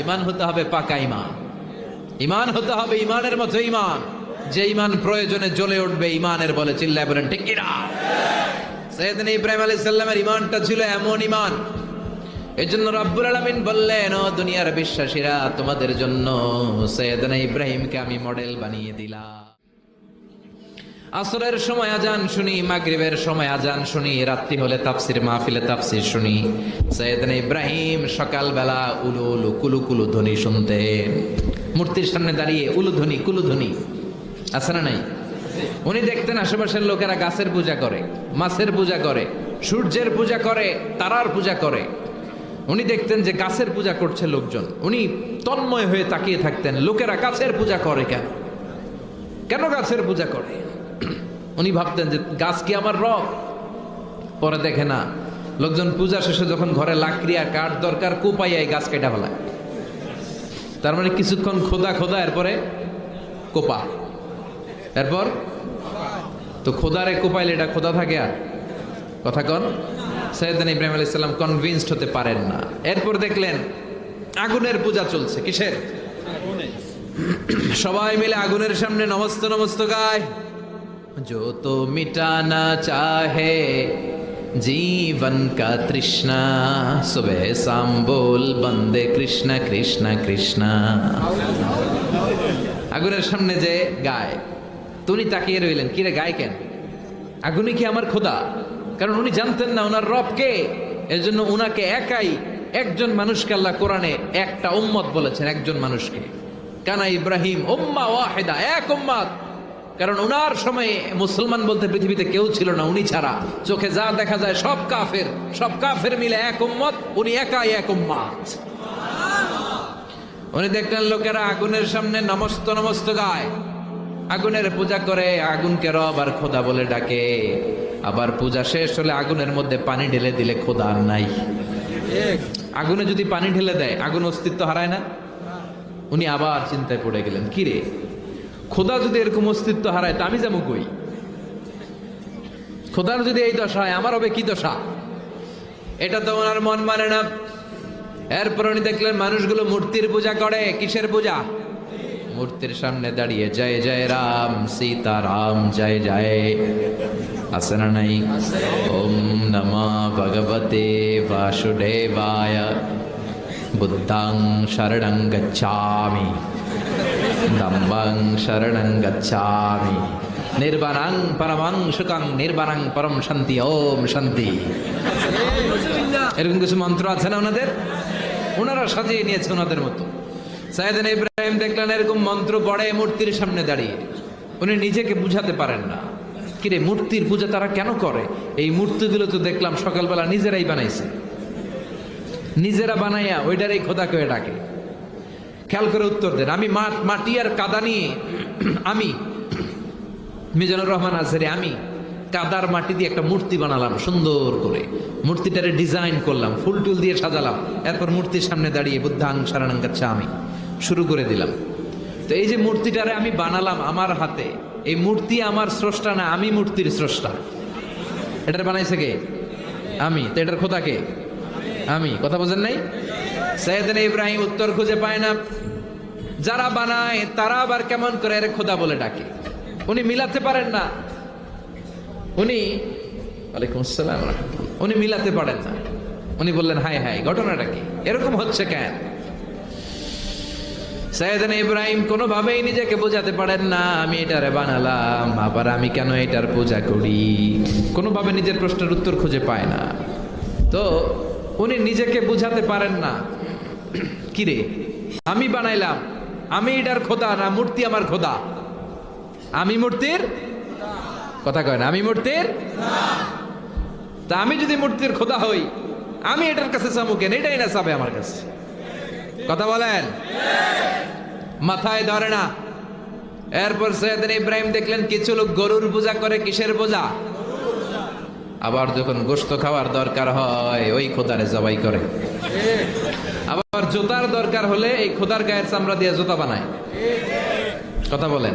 ইমান হতে হবে পাকা ইমান, ইমান হতে হবে ইমানের মতো ইমান, যে ইমান প্রয়োজনে জ্বলে উঠবে ইমানের বলে। চিল্লায় বলেন ঠিক কিনা? সাইয়েদনা ইব্রাহিম আলাইহিস সালামের ইমানটা ছিল এমন ইমান, এজন্য রব্বুল আলামিন বললেন, ও দুনিয়ার বিশ্বাসীরা, তোমাদের জন্য সাইয়েদনা ইব্রাহিমকে আমি মডেল বানিয়ে দিলাম। আসরের সময় আজান শুনি, মাগরিবের সময় আজান শুনি, রাত্রি হলে তাফসির মাহফিলে তাফসির শুনি। সাইয়েদনা ইব্রাহিম সকালবেলা উলু উলু কুলু কুলু ধ্বনি শুনতেন। মূর্তির সামনে দাঁড়িয়ে উলু ধ্বনি কুলু ধ্বনি আছে না নাই? উনি দেখতেন আশেপাশের লোকেরা গাছের পূজা করে, মাছের পূজা করে, সূর্যের পূজা করে, তারার পূজা করে। উনি দেখতেন যে গাছের পূজা করছে লোকজন, উনি তন্ময় হয়ে তাকিয়ে থাকতেন, লোকেরা গাছের পূজা করে কেন, কেন গাছের পূজা করে? উনি ভাবতেন যে গাছ কি আমার রব? পরে দেখে না, লোকজন পূজা শেষে যখন ঘরে লাকড়ি আর কাঠ দরকার, কোপাইয়া এই গাছ কেটে ফেলায়। তার মানে কিছুক্ষণ খোদা খোদা, এরপরে কোপা, এরপর তো খোদারে কোপাইলে এটা খোদা থাকে? আর কথা কন। সাইয়েদনা ইব্রাহিম আলাইহিস সালাম কনভিন্সড হতে পারেন না। এরপর দেখলেন আগুনের পূজা চলছে। কিসের? সবাই মিলে আগুনের সামনে নমস্ত নমস্ত গায়, जो तो मिटाना चाहे जीवन का तृष्णा, सुबह शाम बोल बंदे कृष्ण कृष्ण कृष्ण। আগুনের সামনে যে গায়, তুমি তাকিয়ে রইলেন, কিরে গায় কেন? আগুনই কি আমার খোদা? কারণ উনি জানতেন না ওনার রব কে। এর জন্য উনাকে একাই, একজন মানুষকে আল্লাহ কোরআনে একটা উম্মত বলেছেন, একজন মানুষকে। কানা ইব্রাহিম উম্মাহ ওয়াহিদা, এক উম্মত। কারণ ওনার সময়ে মুসলমান বলতে পৃথিবীতে কেউ ছিল না, উনি ছাড়া। চোখে যা দেখা যায় সব কাফের, সব কাফের মিলে এক উম্মত, উনি একাই এক উম্মত। উনি দেখলেন লোকেরা আগুনের সামনে নমস্ত নমস্ত গায়, আগুনের পূজা করে, আগুনকে রব আর খোদা বলে ডাকে। আবার পূজা শেষ হলে আগুনের মধ্যে পানি ঢেলে দিলে খোদা আর নাই। আগুনে যদি পানি ঢেলে দেয় আগুন অস্তিত্ব হারায় না? উনি আবার চিন্তায় পড়ে গেলেন, কিরে খোদা যদি এরকম অস্তিত্ব হারায় তা আমি যেমন কই, খোদার যদি এই দশা হয় আমার হবে কি দশা? এটা তো ওনার মন মানে না। এরপর উনি দেখলেন মানুষগুলো মূর্তির পূজা করে। কিসের পূজা? মূর্তির সামনে দাঁড়িয়ে জয় জয় রাম সীতা রাম জয় জয়, আছে না নাই? ওম নমঃ ভগবতে বাসুদেবায়, বুদ্ধাং শরণং গচ্ছামি, ধম্মং শরণং গচ্ছামি, নির্বাণং পরমং সুখং নির্বাণং পরম শান্তি, ওম শান্তি। এরকম কিছু মন্ত্র আছে না ওনাদের? ওনারা সাজিয়ে নিয়েছে ওনাদের মতো। সাইয়েদনা ইব্রাহিম দেখলেন এরকম মন্ত্র পড়ে মূর্তির সামনে দাঁড়িয়ে। উনি নিজেকে বুঝাতে পারেন না, কিরে মূর্তির পূজা তারা কেন করে? এই মূর্তিগুলো তো দেখলাম সকালবেলা নিজেরাই বানাইছে, নিজেরা বানাইয়া ওইটারই খোদা করে ডাকে। খেয়াল করে উত্তর দেন। আমি মাটি আর কাদা নিয়ে, আমি মিজানুর রহমান আজহারি, আমি কাদার মাটি দিয়ে একটা মূর্তি বানালাম সুন্দর করে, মূর্তিটারে ডিজাইন করলাম, ফুল টুল দিয়ে সাজালাম। এরপর মূর্তির সামনে দাঁড়িয়ে বুদ্ধাং শরণং গচ্ছামি শুরু করে দিলাম। তো এই যে মূর্তিটারে আমি বানালাম আমার হাতে, এই মূর্তি আমার স্রষ্টা না, আমি মূর্তির স্রষ্টা। এটার বানাইছে কে? আমি। তো এটার খোদা কে? আমি। কথা বোঝেন নাই? সাইয়েদনা ইব্রাহিম উত্তর খুঁজে পায় না। যারা বানায় তারা আবার কেমন করে এর খোদা বলে ডাকে, উনি মিলাতে পারেন না। উনি ওয়ালাইকুম আসসালাম, উনি মিলাতে পারেন না। উনি বললেন, হাই হাই, ঘটনাটা কি, এরকম হচ্ছে কেন? সাইয়েদনা ইব্রাহিম কোনোভাবেই নিজেকে বোঝাতে পারেন না, আমি এটারে বানালাম, আবার আমি কেন এটার পূজা করি? কোনোভাবে নিজের প্রশ্নের উত্তর খুঁজে পায় না। তো উনি নিজেকে বুঝাতে পারেন না, কিরে আমি বানাইলাম, আমি এটার খোদা না মূর্তি আমার খোদা? আমি মূর্তির কথা কয় না, আমি মূর্তির। তা আমি যদি মূর্তির খোদা হই, আমি এটার কাছে চাবো কেন? এটাই না চাবে আমার কাছে। কথা বলেন, মাথায় ধরে না। এরপর সাইয়েদনা ইব্রাহিম দেখলেন কিছু লোক গরুর পূজা করে। কিসের পূজা? আবার যখন গোশত খাওয়ার দরকার হয় ওই খোদারে জবাই করে। আবার জুতার দরকার হলে এই খোদার গায়ের চামড়া দিয়ে জুতা বানায়। কথা বলেন।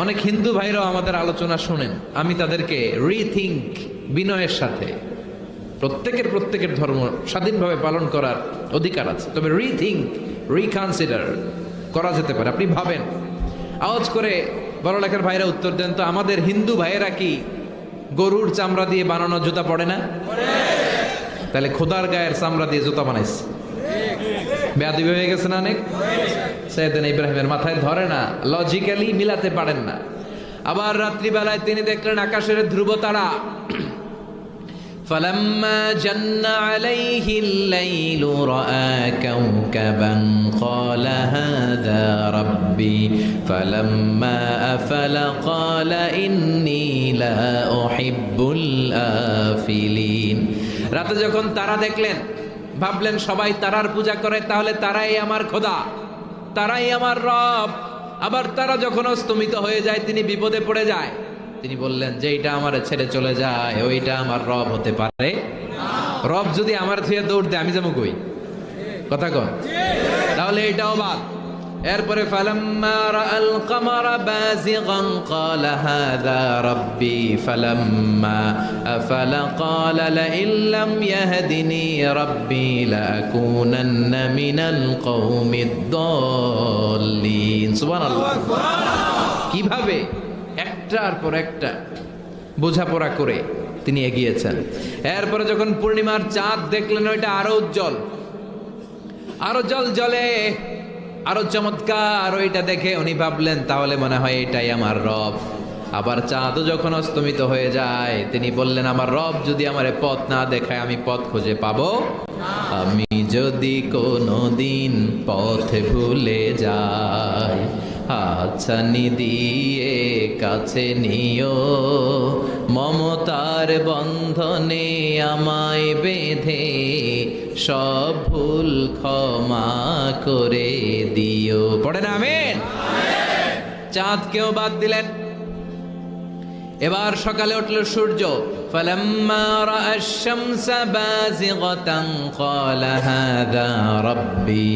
অনেক হিন্দু ভাইরাও আমাদের আলোচনা শুনেন, আমি তাদেরকে রিথিঙ্ক, বিনয়ের সাথে, প্রত্যেকের ধর্ম স্বাধীনভাবে পালন করার অধিকার আছে, তবে রিথিঙ্ক, রিকনসিডার করা যেতে পারে। আপনি ভাবেন, আওয়াজ করে বড় লেখার ভাইরা উত্তর দেন তো, আমাদের হিন্দু ভাইয়েরা কি গরুর চামড়া দিয়ে বানানো জুতা পরে না? তাহলে খোদার গায়ের চামড়া দিয়ে জুতা বানাইছে, বেয়াদবি হয়ে গেছে না অনেক? সাইয়েদনা ইব্রাহিমের মাথায় ধরে না, লজিক্যালি মিলাতে পারেন না। আবার রাত্রিবেলায় তিনি দেখলেন আকাশের ধ্রুব তারা। فلما جن عليه الليل رأى كوكبا قال هذا ربي فلما أفل قال إني لا أحب الآفلين। রাতে যখন তারা দেখলেন, ভাবলেন সবাই তারার পূজা করে, তাহলে তারাই আমার খোদা, তারাই আমার রব। আবার তারা যখন অস্তমিত হয়ে যায়, তিনি বিপদে পড়ে যায়। তিনি বললেন যে এইটা আমার ছেড়ে চলে যায়, ওইটা আমার রব হতে পারে? রব যদি আমার থুয়ে দৌড় দেয়, আমি যাবো কই? কথা কন, তাহলে এটাও বাদ। এরপরে ফালাম্মা রাআল কামারা বাযিগান ক্বালা হাযা রাব্বি ফালাম্মা আফালা ক্বালা লাইন লাম ইয়াহদিনি রাব্বি লাকুনান্না মিনাল কওমিদ দাল্লিন। সুবহানাল্লাহ। কিভাবে একটার পর একটা বোঝাপড়া করে তিনি এগিয়েছেন। এরপরে যখন পূর্ণিমার চাঁদ দেখলেন, ওইটা আরো উজ্জ্বল, আরো জ্বলে, আরো চমৎকার। ওইটা দেখে উনি ভাবলেন তাহলে মনে হয় এটাই আমার রব। আবার চাঁদও যখন অস্তমিত হয়ে যায়, তিনি বললেন আমার রব যদি আমারে পথ না দেখায়, আমি পথ খুঁজে পাবো? আমি যদি কোনো দিন পথ ভুলে যাই, হাতছানি দিয়ে কাছে নিও, মমতার বন্ধনে আমায় বেঁধে সব ভুল ক্ষমা করে দিও। পড়ে না আমিন? চাঁদকেও বাদ দিলেন। এবার সকালে উঠল সূর্য। ফালাম্মা রাআ আশ-শামসা বাযিগাতান ক্বালা হাযা রাব্বি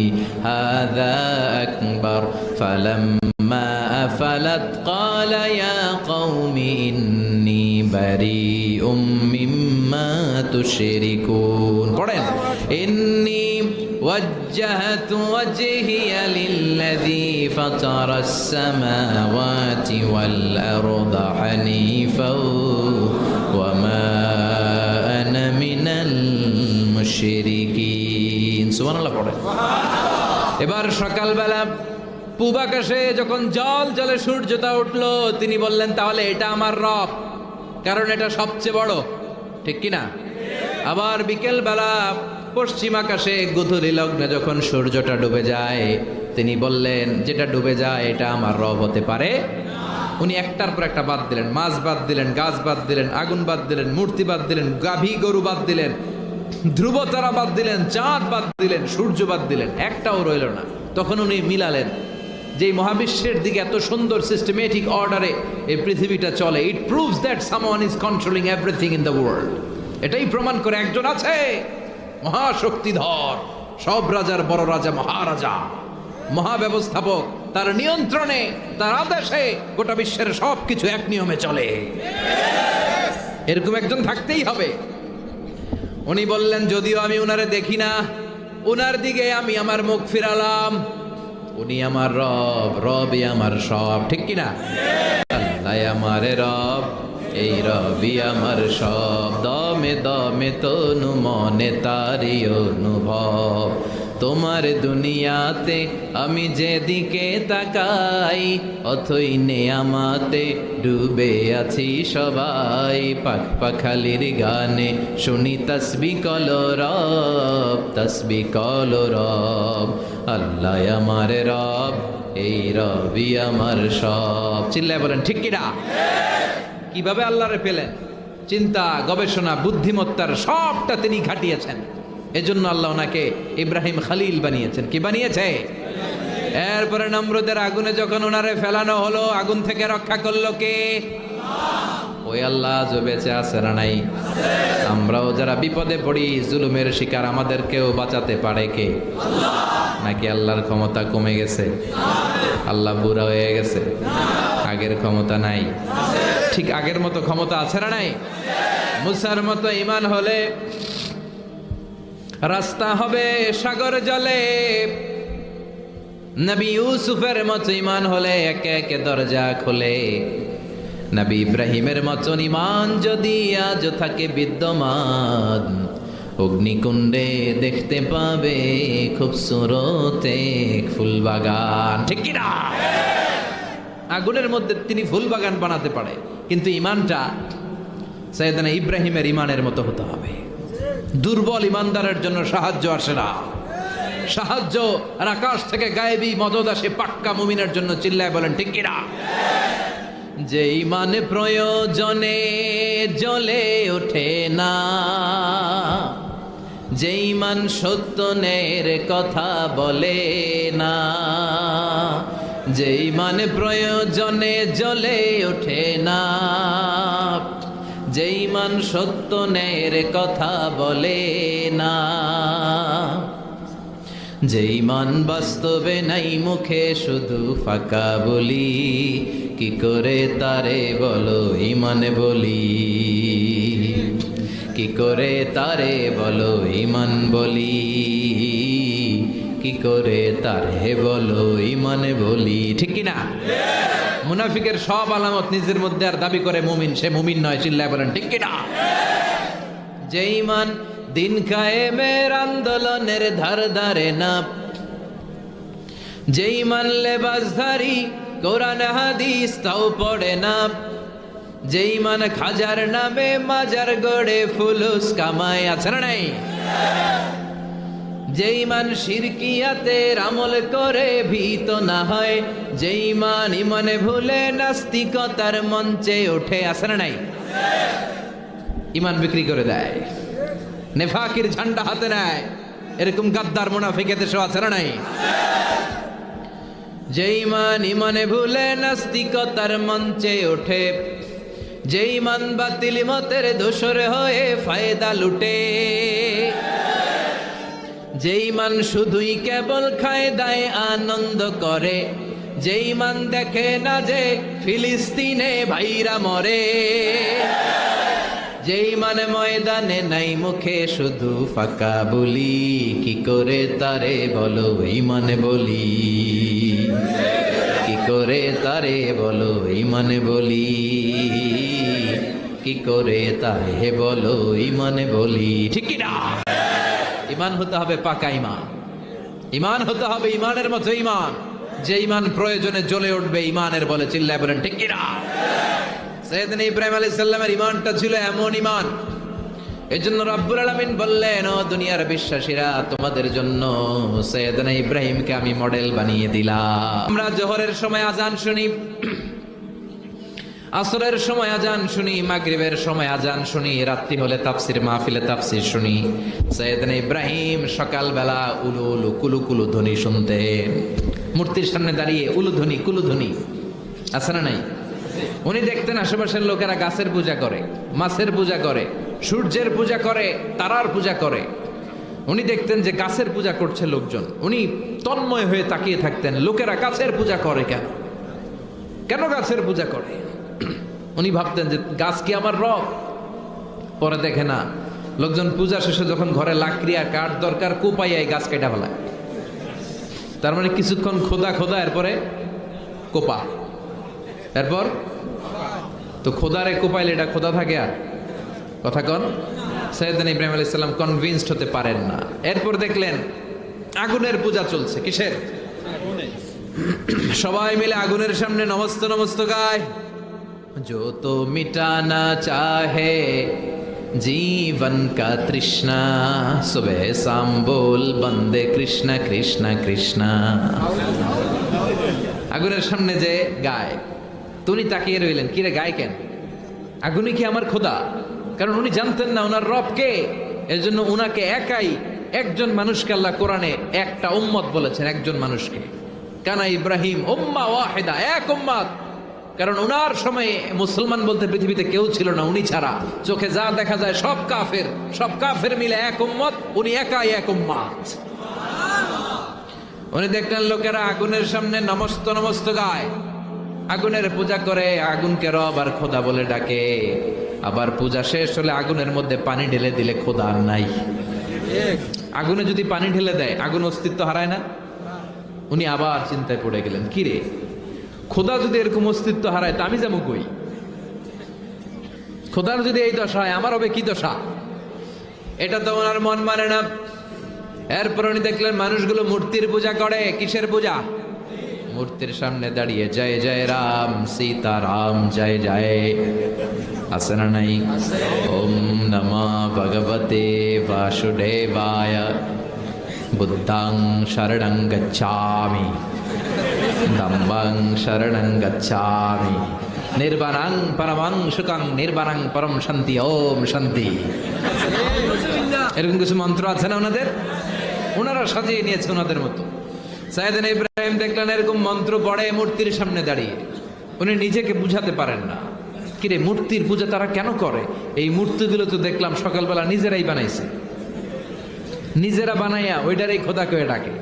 হাযা আকবার ফালাম্মা আফালাত ক্বালা ইয়া কওমি ইন্নী বারীউম মিম্মা তুশরিকুন। পড়েন, ইন্নী وجهت وجهي للذي فطر السماوات والأرض حنيفا وما أنا من المشركين। সুবহান আল্লাহ পড়ে। এবার সকালবেলা পূব আকাশে যখন জলে সূর্যটা উঠলো, তিনি বললেন তাহলে এটা আমার রব, কারণ এটা সবচেয়ে বড়, ঠিক কিনা? আবার বিকেল বেলা পশ্চিম আকাশে গোধূলি লগ্নে যখন সূর্যটা ডুবে যায়, তিনি বললেন যেটা ডুবে যায় এটা আমার রব হতে পারে? উনি একটার পর একটা বাদ দিলেন। মাছ বাদ দিলেন, গাছ বাদ দিলেন, আগুন বাদ দিলেন, মূর্তি বাদ দিলেন, গাভী গরু বাদ দিলেন, ধ্রুব তারা বাদ দিলেন, চাঁদ বাদ দিলেন, সূর্য বাদ দিলেন, একটাও রইল না। তখন উনি মিলালেন যে মহাবিশ্বের দিকে এত সুন্দর সিস্টেমেটিক অর্ডারে এই পৃথিবীটা চলে। It proves that someone is controlling everything in the world. এটাই প্রমাণ করে একজন আছে মহাশক্তিধর, সব রাজার বড় রাজা, মহারাজা, মহাব্যবস্থাপক, তার নিয়ন্ত্রণে, তার আদেশে গোটা বিশ্বের সবকিছু এক নিয়মে চলে। এরকম একজন থাকতেই হবে। উনি বললেন যদিও আমি উনারে দেখি না, উনার দিকে আমি আমার মুখ ফিরালাম। উনি আমার রব, রবই আমার সব, ঠিক কিনা? আল্লাহ আমার রব, এই রবি আমার সব, দমে দমে তনু মনে তারি অনুভব। তোমার দুনিয়াতে আমি যেদিকে তাকাই, অথই নেয়ামাতে ডুবে আছি সবাই। পাখ পাখালির গানে শুনি তসবি কলরব, তসবি কলরব। আল্লাহ আমার রব, এই রবি আমার সব। চিল্লায় বলেন ঠিক কিনা? কিভাবে আল্লাহরে পেলেন? চিন্তা, গবেষণা, বুদ্ধিমত্তার সবটা তিনি খাটিয়েছেন। এজন্য আল্লাহ ওনাকে ইব্রাহিম খলিল বানিয়েছেন। কি বানিয়েছে? এরপরে নমরুদের আগুনে যখন ওনারে ফেলানো হলো, আগুন থেকে রক্ষা করলো কে? ওই আল্লাহ আজও বেঁচে আছে না নাই? আমরাও যারা বিপদে পড়ি, জুলুমের শিকার, আমাদেরকেও বাঁচাতে পারে কে? নাকি আল্লাহর ক্ষমতা কমে গেছে? আল্লাহ বুড়া হয়ে গেছে? আগের ক্ষমতা নাই? ঠিক আগের মতো ক্ষমতা আছে না নাই? মুসার মতো ঈমান হলে রাস্তা হবে সাগর জলে, নবী ইউসুফের মতো ইমান হলে একে একে দরজা খোলে, নবী ইব্রাহিমের মতন ইমান যদি আজ থাকে বিদ্যমান, অগ্নিকুণ্ডে দেখতে পাবে খুবসুরত এক ফুল বাগান। ঠিক কি না? আগুনের মধ্যে তিনি ফুল বাগান বানাতে পারে, কিন্তু ইমানটা সাইয়েদনা ইব্রাহিমের ইমানের মতো হতে হবে। দুর্বল ইমানদারের জন্য সাহায্য আসে না, সাহায্য আর আকাশ থেকে গায়েবী মদদ আসে পাক্কা মুমিনের জন্য। চিল্লায় বলেন ঠিক কি না? যে ইমান প্রয়োজনে জ্বলে ওঠে না, যে ইমান সত্যের কথা বলে না, যে ইমান প্রয়োজনে জ্বলে ওঠে না, যে ইমান সত্যের কথা বলে না, যে ইমান বাস্তবে নাই মুখে শুধু ফাঁকা বলি, কি করে তারে বলো ইমান বলি, কি করে তারে বলো ইমান বলি, কি করে তারে বলো ইমান বলি। ঠিক কি না? মুনাফিকের সব আলামত নিজের মধ্যে আর দাবি করে মুমিন, সে মুমিন নয়। চিল্লায় বলেন ঠিক কি না? যে ইমান দিন কায়েমের আন্দোলনের ধার ধারে না, যে ইমান লেবাসধারী কোরআন হাদিস তাও পড়ে না, যে ইমান খাজার নামে মাজার গড়ে ফুলুস কামায়। আছে না নাই? যে ইমান শিরকিয়াতের আমল করে ভীত না হয়, যে ইমান ইমানে ভুলে নাস্তিকতার মঞ্চে ওঠে। আছে না নাই? ইমান বিক্রি করে দেয়, নেফাকির ঝান্ডা হাতে নেয়, এরকম গাদ্দার মুনাফিক এদেশেও আছে না নাই? যে ইমান ইমানে ভুলে নাস্তিকতার মঞ্চে ওঠে, যে ইমান বাতিল মতের দোসর হয়ে ফায়দা লুটে, যে ইমান শুধুই কেবল খায় দায় আনন্দ করে, যে ইমান দেখে না যে ফিলিস্তিনে ভাইরা মরে, যে ইমান ময়দানে নাই মুখে শুধু ফাঁকা বলি, কি করে তারে বলো ইমান বলি, কি করে তারে বলো ইমান বলি, কি করে তারে বলো ইমান বলি। ঠিক কি না? ইমান হতে হবে পাকা ইমান, ইমান হতে হবে ইমানের মতো ইমান, যে ইমান প্রয়োজনে জ্বলে উঠবে ইমানের বলে। চিল্লায় বলেন ঠিক কি না? সাইয়েদনা ইব্রাহিম আলাইহিস সালামের ইমানটা ছিল এমন ইমান, এজন্য রব্বুল আলামিন বললেন, ও দুনিয়ার বিশ্বাসীরা, তোমাদের জন্য সাইয়েদনা ইব্রাহিমকে আমি মডেল বানিয়ে দিলাম। আমরা জোহরের সময় আজান শুনি, আসরের সময় আজান শুনি, মাগরিবের সময় আজান শুনি, রাত্রি হলে তাফসির মাহফিলে তাফসির শুনি। সাইয়েদনা ইব্রাহিম সকালবেলা উলু উলু কুলু কুলু ধ্বনি শুনতেন, মূর্তির সামনে দাঁড়িয়ে উলু ধ্বনি কুলু ধ্বনি। আছে না নাই? উনি দেখতেন আশেপাশের লোকেরা গাছের পূজা করে, মাছের পূজা করে, সূর্যের পূজা করে, তারার পূজা করে। উনি দেখতেন যে গাছের পূজা করছে লোকজন, উনি তন্ময় হয়ে তাকিয়ে থাকতেন, লোকেরা গাছের পূজা করে কেন, কেন গাছের পূজা করে? উনি ভাবতেন যে গাছ কি আমার রব? পরে দেখে না, লোকজন পূজা শেষে যখন ঘরে লাকড়ি আর কাঠ দরকার, কোপাইয়াই গাছ কেটে ফেলায়। তার মানে কিছুক্ষণ খোদা খোদা, এরপরে কোপা, এরপর তো খোদারে কোপাইলে এটা খোদা থাকে আর? কথা কন। সাইয়েদনা ইব্রাহিম আলাইহিস সালাম কনভিন্সড হতে পারেন না। এরপর দেখলেন আগুনের পূজা চলছে। কিসের? সবাই মিলে আগুনের সামনে নমস্ত নমস্ত গায়, जो तो मिटाना चाहे जीवन का तृष्णा, सुबह शाम बोल बंदे कृष्णा कृष्णा कृष्णा। আগুনের সামনে যে গায়, তুমি তাকিয়ে রইলেন, কি রে গায় কেন? আগুনই কি আমার খোদা? কারণ উনি জানতেন না ওনার রব কে। এর জন্য উনাকে একাই, একজন মানুষকে আল্লাহ কোরআনে একটা উম্মত বলেছেন, একজন মানুষকে। কানা ইব্রাহিম উম্মা ওয়াহিদা, এক উম্মত। কারণ উনার সময়ে মুসলমান বলতে পৃথিবীতে কেউ ছিল না, উনি ছাড়া। চোখে যা দেখা যায় সব কাফের, সব কাফের মিলে এক উম্মত, উনি একাই এক উম্মত। উনি দেখলেন লোকেরা আগুনের সামনে নমস্ত নমস্ত গায়, আগুনের পূজা করে, আগুনকে রব আর খোদা বলে ডাকে। আবার পূজা শেষ হলে আগুনের মধ্যে পানি ঢেলে দিলে খোদা আর নাই। আগুনে যদি পানি ঢেলে দেয়, আগুন অস্তিত্ব হারায় না? উনি আবার চিন্তায় পড়ে গেলেন, কি রে, খোদা যদি এরকম অস্তিত্ব হারায় তা আমি যেমন কই, খোদার যদি এই দশা হয় আমার হবে কি দশা? এটা তো ওনার মন মানে না। এরপর উনি দেখলেন মানুষগুলো মূর্তির পূজা করে। কিসের পূজা? মূর্তির সামনে দাঁড়িয়ে জয় জয় রাম সীতারাম জয় জয়, আছে না নাই? ওম নমঃ ভগবতে বাসুদেবায়, বুদ্ধাং শরণং গচ্ছামি, ধম্মং শরণং গচ্ছামি, নির্বাণং পরমং সুখং নির্বাণং পরম শান্তি, ওম শান্তি। এরকম কিছু মন্ত্র আছে না ওনাদের? ওনারা সাজিয়ে নিয়েছে ওনাদের মতো। সাইয়েদনা ইব্রাহিম দেখলেন এরকম মন্ত্র পড়ে মূর্তির সামনে দাঁড়িয়ে। উনি নিজেকে বুঝাতে পারেন না, কিরে মূর্তির পূজা তারা কেন করে? এই মূর্তিগুলো তো দেখলাম সকালবেলা নিজেরাই বানাইছে, নিজেরা বানাইয়া ওইটারই খোদা করে ডাকে।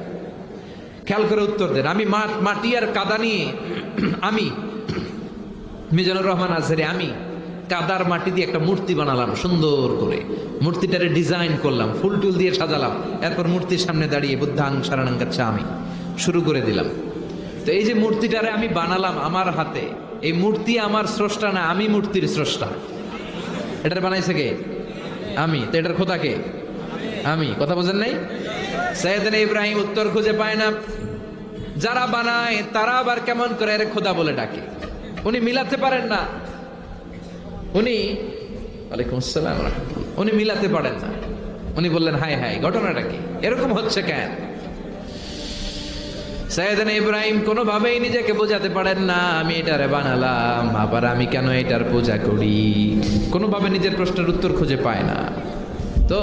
খেয়াল করে উত্তর দেন। আমি মাটি আর কাদা নিয়ে, আমি মিজানুর রহমান আজহারি, আমি কাদার মাটি দিয়ে একটা মূর্তি বানালাম সুন্দর করে, মূর্তিটারে ডিজাইন করলাম, ফুল টুল দিয়ে সাজালাম, এরপর মূর্তির সামনে দাঁড়িয়ে বুদ্ধাং শরণং গচ্ছামি শুরু করে দিলাম। তো এই যে মূর্তিটারে আমি বানালাম আমার হাতে, এই মূর্তি আমার স্রষ্টা না, আমি মূর্তির স্রষ্টা। এটার বানাইছে কে? আমি। তো এটার খোদা কে? আমি। কথা বোঝেন নাই? সাইয়েদনা ইব্রাহিম উত্তর খুঁজে পায় না। যারা বানায় তারা আবার কেমন করে এর খোদা বলে ডাকে, উনি মিলাতে পারেন না। উনি ওয়ালাইকুম আসসালাম রাহমাতুল্লাহ, উনি মিলাতে পারেন না। উনি বললেন হায় হায়, ঘটনাটা কি, এরকম হচ্ছে কেন? সাইয়েদনা ইব্রাহিম কোনোভাবেই নিজেকে বোঝাতে পারেন না, আমি এটারে বানালাম, আবার আমি কেন এটার পূজা করি? কোনোভাবে নিজের প্রশ্নের উত্তর খুঁজে পায় না। তো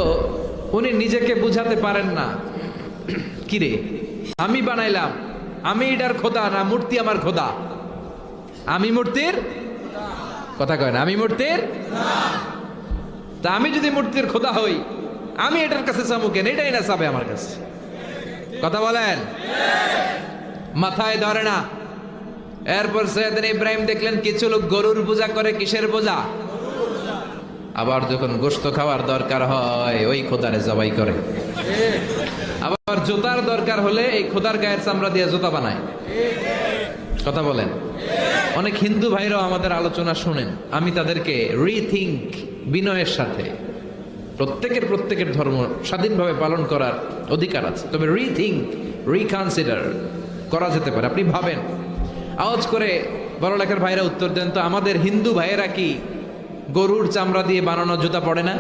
উনি নিজেকে বুঝাতে পারেন না, কিরে আমি বানাইলাম, আমি এটার খোদা না মূর্তি আমার খোদা? আমি মূর্তির কথা কয় না, আমি মূর্তির। তা আমি যদি মূর্তির খোদা হই, আমি এটার কাছে চাবো কেন? এটাই না চাবে আমার কাছে। কথা বলেন, মাথায় ধরে না। এরপর সাইয়েদনা ইব্রাহিম দেখলেন কিছু লোক গরুর পূজা করে। কিসের পূজা? আবার যখন গোশত খাওয়ার দরকার হয় ওই খোদারে জবাই করে। আবার জুতার দরকার হলে এই খোদার গায়ের চামড়া দিয়ে জুতা বানায়। কথা বলেন। অনেক হিন্দু ভাইরাও আমাদের আলোচনা শুনেন, আমি তাদেরকে রিথিঙ্ক, বিনয়ের সাথে, প্রত্যেকের ধর্ম স্বাধীনভাবে পালন করার অধিকার আছে, তবে রিথিঙ্ক, রিকনসিডার করা যেতে পারে। আপনি ভাবেন, আওয়াজ করে বড়লেখার ভাইরা উত্তর দেন তো, আমাদের হিন্দু ভাইয়েরা কি গরুর চামড়া দিয়ে বানানো জুতা পড়ে না?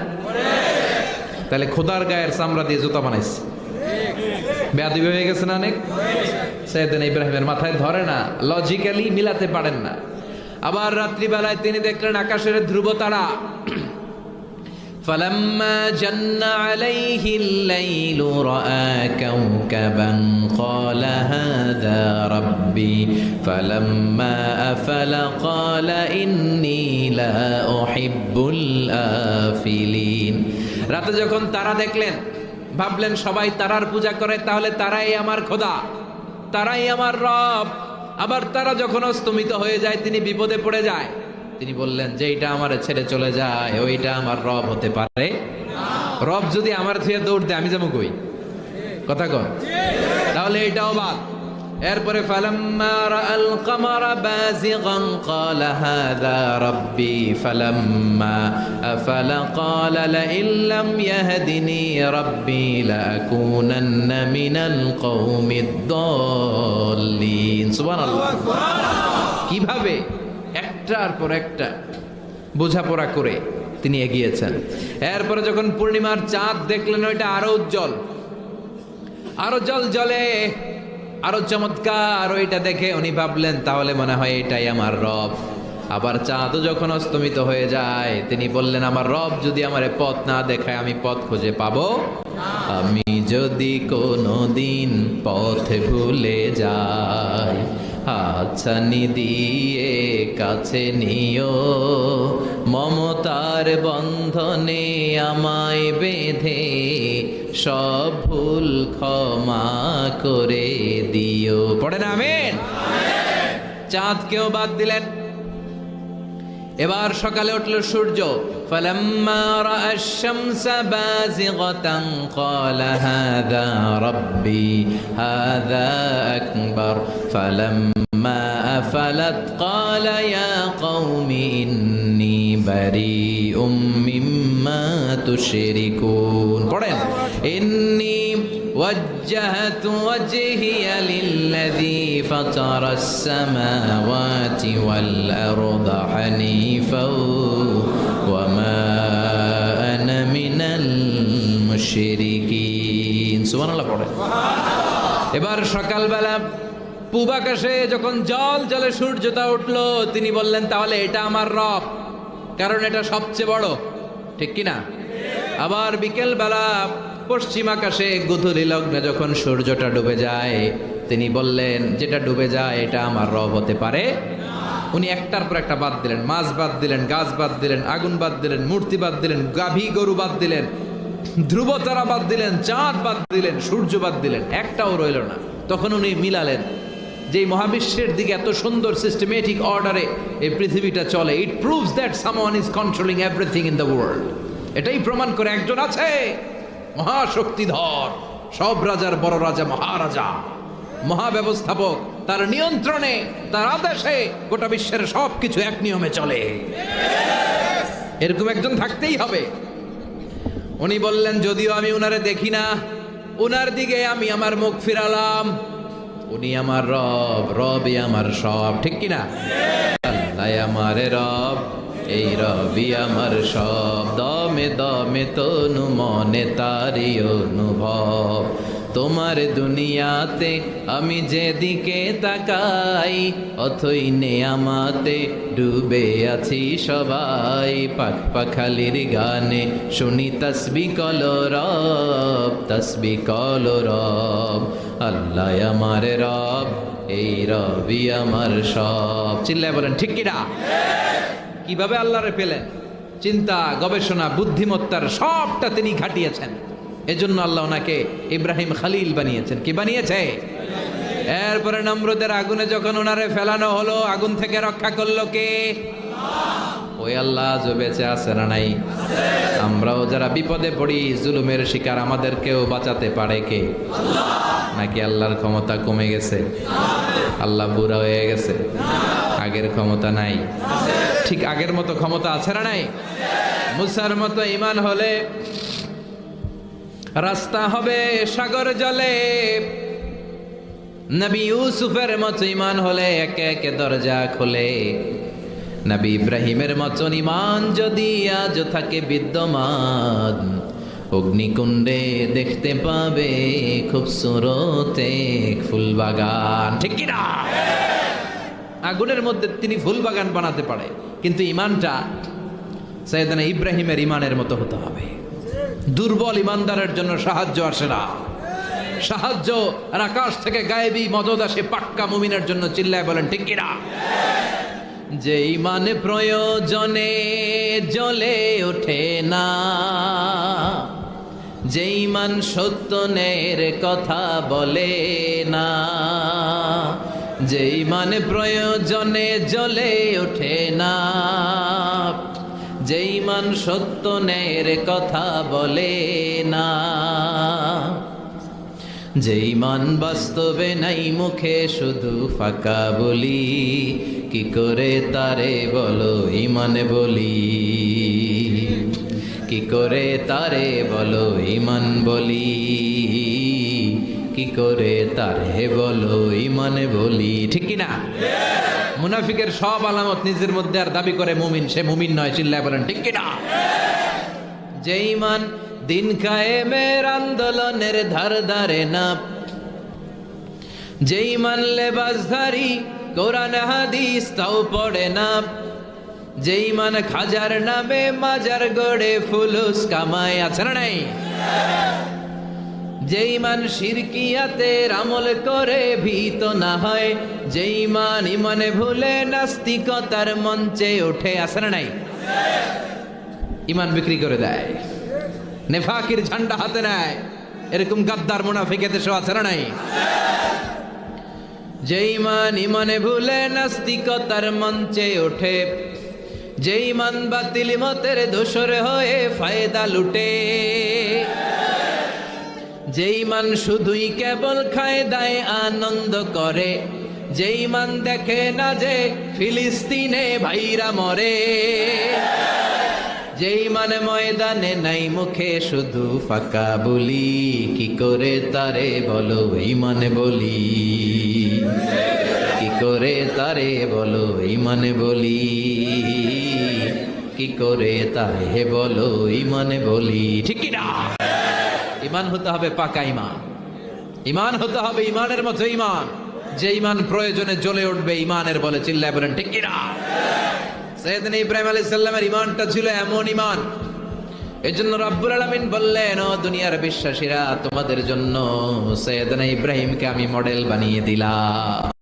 তাহলে খোদার গায়ের চামড়া দিয়ে জুতা বানাইছে, বেয়াদবি হয়ে গেছে না অনেক? সাইয়েদনা ইব্রাহিমের মাথায় ধরে না, লজিক্যালি মিলাতে পারেন না। আবার রাত্রিবেলায় তিনি দেখলেন আকাশের ধ্রুব তারা। فلما جن عليه الليل رأى كوكبا قال هذا ربي فلما أفل قال إني لا أحب الآفلين। রাতে যখন তারা দেখলেন, ভাবলেন সবাই তারার পূজা করে, তাহলে তারাই আমার খোদা, তারাই আমার রব। আবার তারা যখন অস্তমিত হয়ে যায়, তিনি বিপদে পড়ে যায়। তিনি বললেন যে এইটা আমার ছেড়ে চলে যায়, ওইটা আমার রব হতে পারে? রব যদি আমার থেকে দৌড় দেয় আমি যেমন কই, কথা কন, তাহলে এটাও বাদ। এরপরে ফালাম্মা রাআল কামারা বাযিগান ক্বালা হাযা রাব্বি ফালাম্মা আফালা ক্বালা লা ইল্লাম ইয়াহদিনি রাব্বি লাকুনান্না মিনাল কওমিদ দাল্লিন। সুবহানাল্লাহ। কিভাবে একটার পর একটা বোঝাপড়া করে তিনি এগিয়েছেন। এরপরে যখন পূর্ণিমার চাঁদ দেখলেন, ওইটা আরো উজ্জ্বল, আরো জ্বলে, আরো চমৎকার। ওইটা দেখে উনি ভাবলেন তাহলে মনে হয় এটাই আমার রব। আবার চাঁদও যখন অস্তমিত হয়ে যায়, তিনি বললেন আমার রব যদি আমারে পথ না দেখায় আমি পথ খুঁজে পাবো? আমি যদি কোনোদিন পথ ভুলে যাই, হাতছানি দিয়ে কাছে নিও, মমতার বন্ধনে আমায় বেঁধে সব ভুল ক্ষমা করে দিও। পড়ে না আমিন? চাঁদকেও বাদ দিলেন। এবার সকালে উঠল সূর্য। فلما رأى الشمس بازغة قال هذا ربي هذا أكبر فلما أفلت قال يا قوم إني بريء مما تشركون إني وجهت وجهي للذي فطر السماوات والأرض حنيفا وما أنا من المشركين سبحان الله পড়ে এবার সকালবেলা পূব আকাশে যখন জল জলে সূর্যটা উঠলো তিনি বললেন তাহলে এটা আমার রব, কারণ এটা সবচেয়ে বড়, ঠিক কিনা? আবার বিকেল বেলা পশ্চিম আকাশে গোধূলি লগ্নে যখন সূর্যটা ডুবে যায় তিনি বললেন যেটা ডুবে যায় এটা আমার রব হতে পারে। উনি একটার পর একটা বাদ দিলেন, মাছ বাদ দিলেন, গাছ বাদ দিলেন, আগুন বাদ দিলেন, মূর্তি বাদ দিলেন, গাভী গরু বাদ দিলেন, ধ্রুবতারা বাদ দিলেন, চাঁদ বাদ দিলেন, সূর্য বাদ দিলেন, একটাও রইল না। তখন উনি মিলালেন যে মহাবিশ্বের দিকে এত সুন্দর সিস্টেমেটিক অর্ডারে এই পৃথিবীটা চলে, it proves that someone is controlling everything in the world. এটাই প্রমাণ করে একজন আছে মহাশক্তিধর, সব রাজার বড় রাজা, মহারাজা, মহাব্যবস্থাপক, তার নিয়ন্ত্রণে, তার আদেশে গোটা বিশ্বের সব কিছু এক নিয়মে চলে। এরকম একজন থাকতেই হবে। উনি বললেন যদিও আমি উনারে দেখি না, উনার দিকে আমি আমার মুখ ফিরালাম। উনি আমার রব, রবই আমার সব, ঠিক কিনা? আল্লাহ আমার রব, এই রবি আমার সব, দমে দমে তনু মনে তারি অনুভব। তোমার দুনিয়াতে আমি যেদিকে তাকাই অথই নেয়ামাতে ডুবে আছি সবাই। পাখ পাখালির গানে শুনি তসবি কলরব, তসবি কলরব। আল্লাহ আমার রব, এই রবি আমার সব। চিল্লায় বলেন ঠিক কিনা? কিভাবে আল্লাহরে পেলেন? চিন্তা, গবেষণা, বুদ্ধিমত্তার সবটা তিনি খাটিয়েছেন। এজন্য আল্লাহ ওনাকে ইব্রাহিম খলিল বানিয়েছেন। কি বানিয়েছে? এরপরে নমরুদের আগুনে যখন ওনারে ফেলানো হলো, আগুন থেকে রক্ষা করলো কে? ওই আল্লাহ আজও বেঁচে আছে না নাই? আমরাও যারা বিপদে পড়ি, জুলুমের শিকার, আমাদেরকেও বাঁচাতে পারে কে? নাকি আল্লাহর ক্ষমতা কমে গেছে? আল্লাহ বুড়া হয়ে গেছে? আগের ক্ষমতা নাই? ঠিক আগের মতো ক্ষমতা আছে না নাই? মুসার মতো ঈমান হলে রাস্তা হবে সাগর জলে, নবী ইউসুফের মতো ঈমান হলে একে একে দরজা খোলে। নবী ইব্রাহিমের মতন ঈমান যদি আজ থাকে বিদ্যমান, অগ্নিকুণ্ডে দেখতে পাবে খুবসুরত এক ফুলবাগান, ঠিক কিনা? আগুনের মধ্যে তিনি ফুলবাগান বানাতে পারে, কিন্তু ঈমানটা সাইয়েদনা ইব্রাহিমের ঈমানের মতো হতে হবে। দুর্বল ঈমানদারের জন্য সাহায্য আসে না, সাহায্য আর আকাশ থেকে গায়েবী মদদ আসে পাক্কা মুমিনের জন্য। চিল্লায় বলেন ঠিক কিনা? যে ঈমান প্রয়োজনে জ্বলে ওঠে না, যে ঈমান সত্য ন্যায়ের কথা বলে না, যে ঈমান প্রয়োজনে জ্বলে ওঠে না, যে ঈমান সত্য ন্যায়ের কথা বলে না, যে ঈমান বাস্তবে নাই মুখে শুধু ফাঁকা বলি, কি করে তারে বলো ঈমান বলি, কি করে তারে বলো ঈমান বলি, কি করে তারে বলো ঈমান বলি, ঠিক কিনা? মুনাফিকের সব আলামত নিজের মধ্যে আর দাবি করে মুমিন, সে মুমিন নয়। চিল্লায় বলেন ঠিক কিনা? যে ঈমান দিন কায়েমের আন্দোলনের ধার ধারে না, যে ঈমান লেবাসধারী কোরআন হাদিস তাও পড়ে না, যে ঈমান খাজার নামে মাজার গড়ে ফুলুস কামায়, আছে না নাই? যে ঈমান শিরকিয়াতের আমল করে ভীত না হয়, যে ঈমান ঈমানে ভুলে নাস্তিকতার মঞ্চে ওঠে, আছে না নাই? ঈমান বিক্রি করে দেয়, নেফাকির ঝান্ডা হাতে নেয়, এরকম গাদ্দার মুনাফিক দেশে আছে না নাই? যে ঈমান ঈমানে ভুলে নাস্তিকতার মঞ্চে ওঠে, যে ইমান বাতিল মতের দোসর হয়ে ফায়দা লুটে, যে ইমান শুধুই কেবল খায় দায় আনন্দ করে, যে ইমান দেখে না যে ফিলিস্তিনে ভাইরা মরে, যে ইমান ময়দানে নাই মুখে শুধু ফাঁকা বলি, কি করে তারে বলো ইমান বলি, কি করে তারে বলো ইমান বলি, কি করে তারে বলো ইমান বলি। ঠিক কি না? ইমান হতে হবে পাকা ইমান, ইমান হতে হবে ইমানের মতো ইমান, যে ইমান প্রয়োজনে জ্বলে উঠবে ইমানের বলে। চিল্লায় বলেন ঠিক কি না? সাইয়েদনা ইব্রাহিম আলাইহিস সালামের ইমানটা ছিল এমন ইমান, এজন্য রব্বুল আলামিন বললেন, ও দুনিয়ার বিশ্বাসীরা, তোমাদের জন্য সাইয়েদনা ইব্রাহিমকে আমি মডেল বানিয়ে দিলাম।